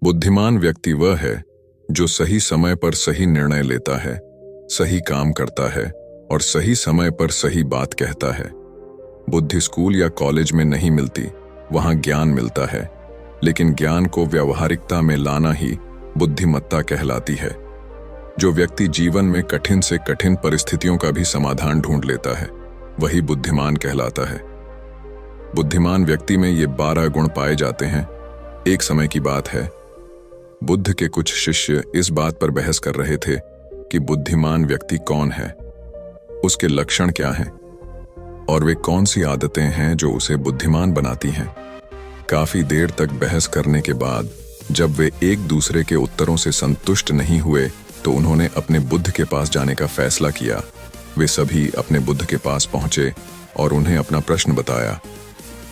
बुद्धिमान व्यक्ति वह है जो सही समय पर सही निर्णय लेता है, सही काम करता है और सही समय पर सही बात कहता है। बुद्धि स्कूल या कॉलेज में नहीं मिलती, वहां ज्ञान मिलता है, लेकिन ज्ञान को व्यावहारिकता में लाना ही बुद्धिमत्ता कहलाती है। जो व्यक्ति जीवन में कठिन से कठिन परिस्थितियों का भी समाधान ढूंढ लेता है, वही बुद्धिमान कहलाता है। बुद्धिमान व्यक्ति में ये 12 गुण पाए जाते हैं। एक समय की बात है, बुद्ध के कुछ शिष्य इस बात पर बहस कर रहे थे कि बुद्धिमान व्यक्ति कौन है, उसके लक्षण क्या हैं और वे कौन सी आदतें हैं जो उसे बुद्धिमान बनाती हैं। काफी देर तक बहस करने के बाद जब वे एक दूसरे के उत्तरों से संतुष्ट नहीं हुए तो उन्होंने अपने बुद्ध के पास जाने का फैसला किया। वे सभी अपने बुद्ध के पास पहुंचे और उन्हें अपना प्रश्न बताया।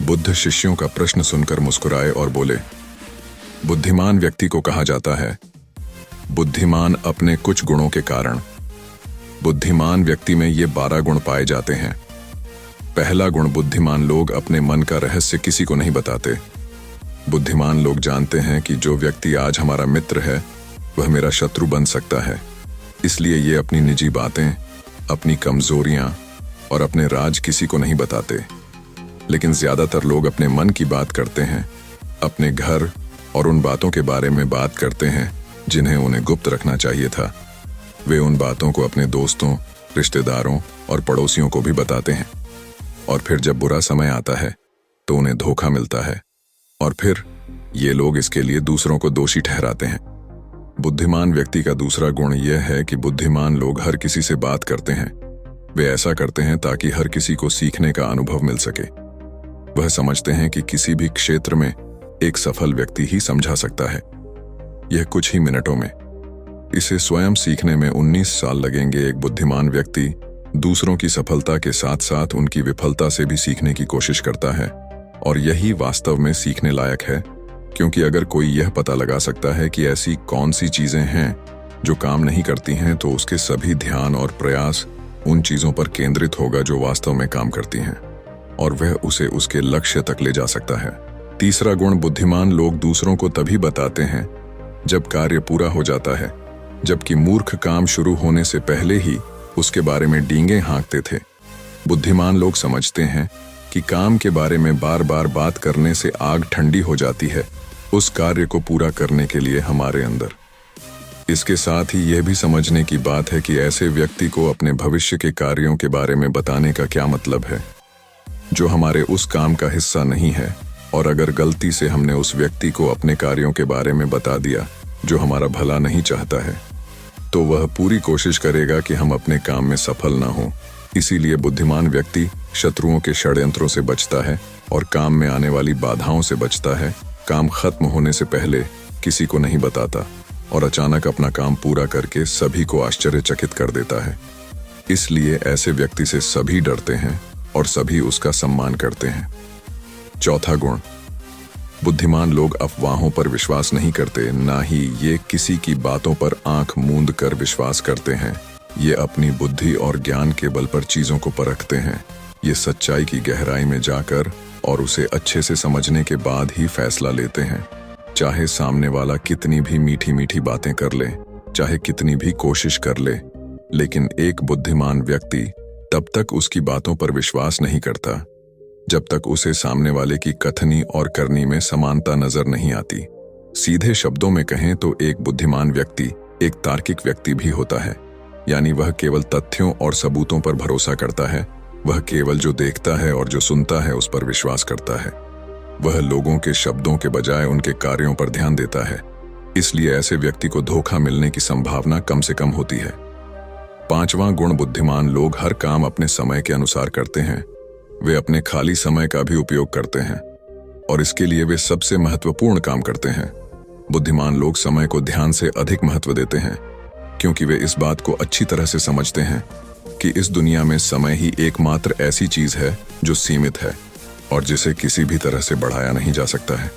बुद्ध शिष्यों का प्रश्न सुनकर मुस्कुराए और बोले, बुद्धिमान व्यक्ति को कहा जाता है बुद्धिमान अपने कुछ गुणों के कारण। बुद्धिमान व्यक्ति में ये 12 गुण पाए जाते हैं। पहला गुण, बुद्धिमान लोग अपने मन का रहस्य किसी को नहीं बताते। बुद्धिमान लोग जानते हैं कि जो व्यक्ति आज हमारा मित्र है वह मेरा शत्रु बन सकता है, इसलिए ये अपनी निजी बातें, अपनी कमजोरियां और अपने राज किसी को नहीं बताते। लेकिन ज्यादातर लोग अपने मन की बात करते हैं, अपने घर और उन बातों के बारे में बात करते हैं जिन्हें उन्हें गुप्त रखना चाहिए था। वे उन बातों को अपने दोस्तों, रिश्तेदारों और पड़ोसियों को भी बताते हैं, और फिर जब बुरा समय आता है तो उन्हें धोखा मिलता है, और फिर ये लोग इसके लिए दूसरों को दोषी ठहराते हैं। बुद्धिमान व्यक्ति का दूसरा गुण यह है कि बुद्धिमान लोग हर किसी से बात करते हैं। वे ऐसा करते हैं ताकि हर किसी को सीखने का अनुभव मिल सके। वह समझते हैं कि किसी भी क्षेत्र में एक सफल व्यक्ति ही समझा सकता है, यह कुछ ही मिनटों में। इसे स्वयं सीखने में 19 साल लगेंगे। एक बुद्धिमान व्यक्ति दूसरों की सफलता के साथ साथ उनकी विफलता से भी सीखने की कोशिश करता है, और यही वास्तव में सीखने लायक है, क्योंकि अगर कोई यह पता लगा सकता है कि ऐसी कौन सी चीजें हैं जो काम नहीं करती हैं, तो उसके सभी ध्यान और प्रयास उन चीजों पर केंद्रित होगा जो वास्तव में काम करती हैं, और वह उसे उसके लक्ष्य तक ले जा सकता है। तीसरा गुण, बुद्धिमान लोग दूसरों को तभी बताते हैं जब कार्य पूरा हो जाता है, जबकि मूर्ख काम शुरू होने से पहले ही उसके बारे में डींगे हाँकते थे। बुद्धिमान लोग समझते हैं कि काम के बारे में बार बार बात करने से आग ठंडी हो जाती है, उस कार्य को पूरा करने के लिए हमारे अंदर। इसके साथ ही यह भी समझने की बात है कि ऐसे व्यक्ति को अपने भविष्य के कार्यों के बारे में बताने का क्या मतलब है, जो हमारे उस काम का हिस्सा नहीं है। और अगर गलती से हमने उस व्यक्ति को अपने कार्यों के बारे में बता दिया जो हमारा भला नहीं चाहता है, तो वह पूरी कोशिश करेगा कि हम अपने काम में सफल ना हो। इसीलिए बुद्धिमान व्यक्ति शत्रुओं के षड्यंत्रों से बचता है और काम में आने वाली बाधाओं से बचता है। काम खत्म होने से पहले किसी को नहीं बताता और अचानक अपना काम पूरा करके सभी को आश्चर्यचकित कर देता है। इसलिए ऐसे व्यक्ति से सभी डरते हैं और सभी उसका सम्मान करते हैं। चौथा गुण, बुद्धिमान लोग अफवाहों पर विश्वास नहीं करते, ना ही ये किसी की बातों पर आंख मूंद कर विश्वास करते हैं। ये अपनी बुद्धि और ज्ञान के बल पर चीजों को परखते हैं। ये सच्चाई की गहराई में जाकर और उसे अच्छे से समझने के बाद ही फैसला लेते हैं। चाहे सामने वाला कितनी भी मीठी मीठी बातें कर ले, चाहे कितनी भी कोशिश कर ले, लेकिन एक बुद्धिमान व्यक्ति तब तक उसकी बातों पर विश्वास नहीं करता जब तक उसे सामने वाले की कथनी और करनी में समानता नजर नहीं आती। सीधे शब्दों में कहें तो एक बुद्धिमान व्यक्ति एक तार्किक व्यक्ति भी होता है, यानी वह केवल तथ्यों और सबूतों पर भरोसा करता है। वह केवल जो देखता है और जो सुनता है उस पर विश्वास करता है। वह लोगों के शब्दों के बजाय उनके कार्यों पर ध्यान देता है। इसलिए ऐसे व्यक्ति को धोखा मिलने की संभावना कम से कम होती है। पांचवां गुण, बुद्धिमान लोग हर काम अपने समय के अनुसार करते हैं। वे अपने खाली समय का भी उपयोग करते हैं और इसके लिए वे सबसे महत्वपूर्ण काम करते हैं। बुद्धिमान लोग समय को ध्यान से अधिक महत्व देते हैं, क्योंकि वे इस बात को अच्छी तरह से समझते हैं कि इस दुनिया में समय ही एकमात्र ऐसी चीज है जो सीमित है और जिसे किसी भी तरह से बढ़ाया नहीं जा सकता है।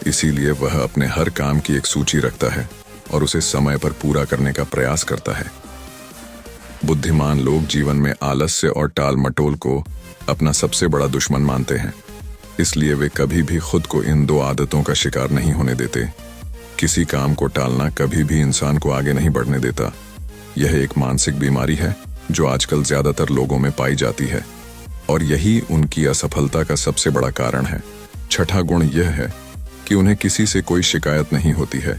इसीलिए वह अपने हर काम की एक सूची रखता है और उसे समय पर पूरा करने का प्रयास करता है। बुद्धिमान लोग जीवन में आलस्य और टाल मटोल को अपना सबसे बड़ा दुश्मन मानते हैं। इसलिए वे कभी भी खुद को इन दो आदतों का शिकार नहीं होने देते। किसी काम को टालना कभी भी इंसान को आगे नहीं बढ़ने देता। यह एक मानसिक बीमारी है जो आजकल ज्यादातर लोगों में पाई जाती है और यही उनकी असफलता का सबसे बड़ा कारण है। छठा गुण यह है कि उन्हें किसी से कोई शिकायत नहीं होती है।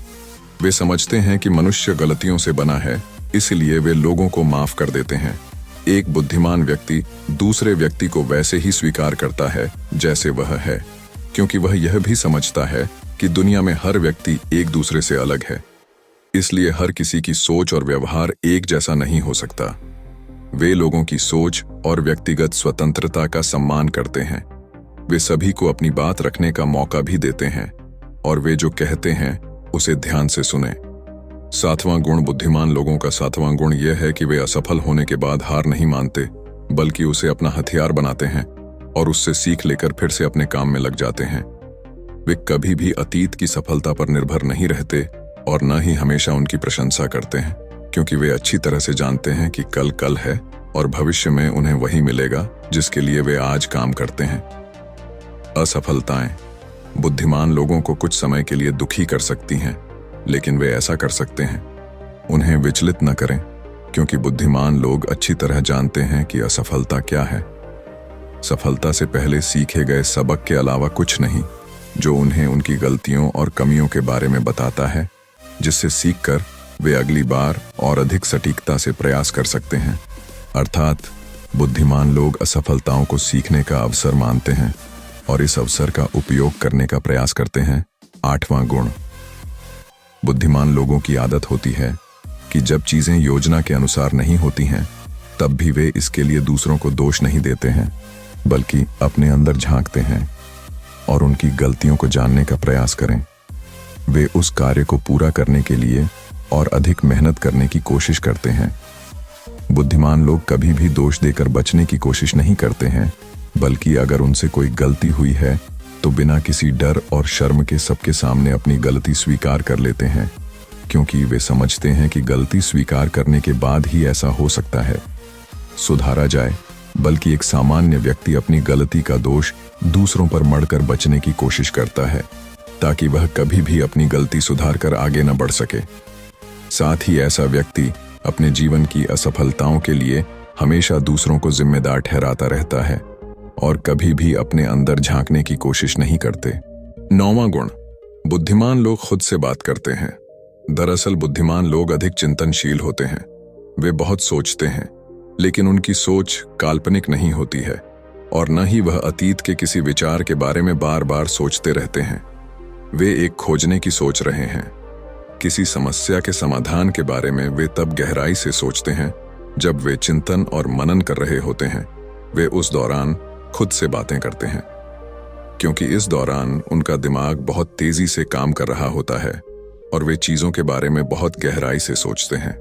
वे समझते हैं कि मनुष्य गलतियों से बना है, इसलिए वे लोगों को माफ कर देते हैं। एक बुद्धिमान व्यक्ति दूसरे व्यक्ति को वैसे ही स्वीकार करता है जैसे वह है, क्योंकि वह यह भी समझता है कि दुनिया में हर व्यक्ति एक दूसरे से अलग है, इसलिए हर किसी की सोच और व्यवहार एक जैसा नहीं हो सकता। वे लोगों की सोच और व्यक्तिगत स्वतंत्रता का सम्मान करते हैं। वे सभी को अपनी बात रखने का मौका भी देते हैं और वे जो कहते हैं उसे ध्यान से सुने। सातवां गुण, बुद्धिमान लोगों का सातवां गुण यह है कि वे असफल होने के बाद हार नहीं मानते, बल्कि उसे अपना हथियार बनाते हैं और उससे सीख लेकर फिर से अपने काम में लग जाते हैं। वे कभी भी अतीत की सफलता पर निर्भर नहीं रहते और न ही हमेशा उनकी प्रशंसा करते हैं, क्योंकि वे अच्छी तरह से जानते हैं कि कल कल है और भविष्य में उन्हें वही मिलेगा जिसके लिए वे आज काम करते हैं। असफलताएं बुद्धिमान लोगों को कुछ समय के लिए दुखी कर सकती हैं, लेकिन वे ऐसा कर सकते हैं। उन्हें विचलित न करें, क्योंकि बुद्धिमान लोग अच्छी तरह जानते हैं कि असफलता क्या है। सफलता से पहले सीखे गए सबक के अलावा कुछ नहीं, जो उन्हें उनकी गलतियों और कमियों के बारे में बताता है, जिससे सीखकर वे अगली बार और अधिक सटीकता से प्रयास कर सकते हैं। अर्थात बुद्धिमान लोग असफलताओं को सीखने का अवसर मानते हैं और इस अवसर का उपयोग करने का प्रयास करते हैं। आठवां गुण, बुद्धिमान लोगों की आदत होती है कि जब चीजें योजना के अनुसार नहीं होती हैं, तब भी वे इसके लिए दूसरों को दोष नहीं देते हैं, बल्कि अपने अंदर झांकते हैं और उनकी गलतियों को जानने का प्रयास करें। वे उस कार्य को पूरा करने के लिए और अधिक मेहनत करने की कोशिश करते हैं। बुद्धिमान लोग कभी भी दोष देकर बचने की कोशिश नहीं करते हैं, बल्कि अगर उनसे कोई गलती हुई है तो बिना किसी डर और शर्म के सबके सामने अपनी गलती स्वीकार कर लेते हैं, क्योंकि वे समझते हैं कि गलती स्वीकार करने के बाद ही ऐसा हो सकता है सुधारा जाए, बल्कि एक सामान्य व्यक्ति अपनी गलती का दोष दूसरों पर मढ़कर बचने की कोशिश करता है, ताकि वह कभी भी अपनी गलती सुधार कर आगे न बढ़ सके। साथ ही ऐसा व्यक्ति अपने जीवन की असफलताओं के लिए हमेशा दूसरों को जिम्मेदार ठहराता रहता है और कभी भी अपने अंदर झांकने की कोशिश नहीं करते। नौवां गुण, बुद्धिमान लोग खुद से बात करते हैं। दरअसल बुद्धिमान लोग अधिक चिंतनशील होते हैं। वे बहुत सोचते हैं, लेकिन उनकी सोच काल्पनिक नहीं होती है और न ही वह अतीत के किसी विचार के बारे में बार बार सोचते रहते हैं। वे एक खोजने की सोच रहे हैं। किसी समस्या के समाधान के बारे में वे तब गहराई से सोचते हैं जब वे चिंतन और मनन कर रहे होते हैं। वे उस दौरान खुद से बातें करते हैं, क्योंकि इस दौरान उनका दिमाग बहुत तेजी से काम कर रहा होता है और वे चीजों के बारे में बहुत गहराई से सोचते हैं।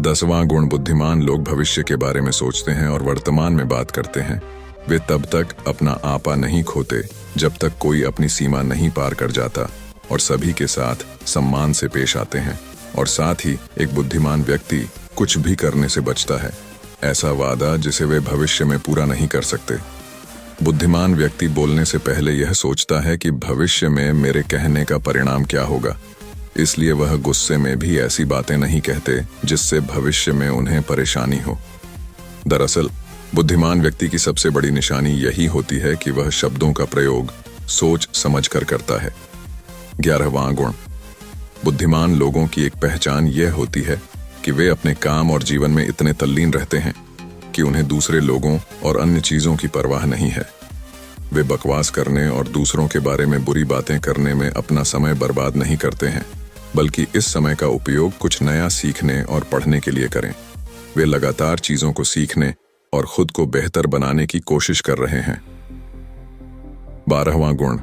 10वां गुण, बुद्धिमान लोग भविष्य के बारे में सोचते हैं और वर्तमान में बात करते हैं। वे तब तक अपना आपा नहीं खोते जब तक कोई अपनी सीमा नहीं पार कर जाता और सभी के साथ सम्मान से पेश आते हैं। और साथ ही एक बुद्धिमान व्यक्ति कुछ भी करने से बचता है, ऐसा वादा जिसे वे भविष्य में पूरा नहीं कर सकते। बुद्धिमान व्यक्ति बोलने से पहले यह सोचता है कि भविष्य में मेरे कहने का परिणाम क्या होगा, इसलिए वह गुस्से में भी ऐसी बातें नहीं कहते जिससे भविष्य में उन्हें परेशानी हो। दरअसल बुद्धिमान व्यक्ति की सबसे बड़ी निशानी यही होती है कि वह शब्दों का प्रयोग सोच समझकर करता है। 11वां गुण, बुद्धिमान लोगों की एक पहचान यह होती है कि वे अपने काम और जीवन में इतने तल्लीन रहते हैं कि उन्हें दूसरे लोगों और अन्य चीजों की परवाह नहीं है। वे बकवास करने और दूसरों के बारे में बुरी बातें करने में अपना समय बर्बाद नहीं करते हैं, बल्कि इस समय का उपयोग कुछ नया सीखने और पढ़ने के लिए करें। वे लगातार चीजों को सीखने और खुद को बेहतर बनाने की कोशिश कर रहे हैं। 12वां गुण,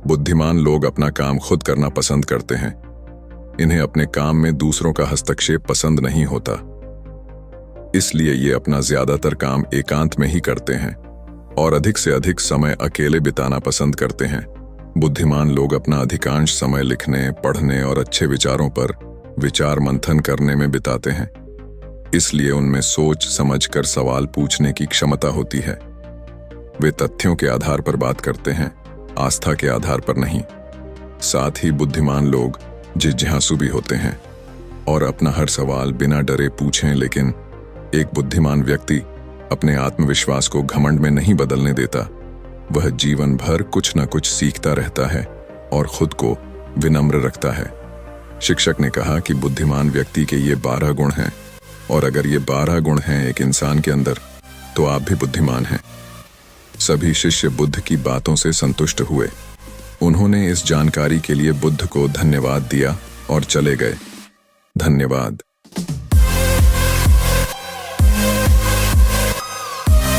बुद्धिमान लोग अपना काम खुद करना पसंद करते हैं। इन्हें अपने काम में दूसरों का हस्तक्षेप पसंद नहीं होता, इसलिए ये अपना ज्यादातर काम एकांत में ही करते हैं और अधिक से अधिक समय अकेले बिताना पसंद करते हैं। बुद्धिमान लोग अपना अधिकांश समय लिखने, पढ़ने और अच्छे विचारों पर विचार मंथन करने में बिताते हैं, इसलिए उनमें सोच समझकर सवाल पूछने की क्षमता होती है। वे तथ्यों के आधार पर बात करते हैं, आस्था के आधार पर नहीं। साथ ही बुद्धिमान लोग जिज्ञासु भी होते हैं और अपना हर सवाल बिना डरे पूछें, लेकिन एक बुद्धिमान व्यक्ति अपने आत्मविश्वास को घमंड में नहीं बदलने देता। वह जीवन भर कुछ न कुछ सीखता रहता है और खुद को विनम्र रखता है। शिक्षक ने कहा कि बुद्धिमान व्यक्ति के ये 12 गुण हैं, और अगर ये 12 गुण हैं एक इंसान के अंदर, तो आप भी बुद्धिमान हैं। सभी शिष्य बुद्ध की बातों से संतुष्ट हुए। उन्होंने इस जानकारी के लिए बुद्ध को धन्यवाद दिया और चले गए। धन्यवाद।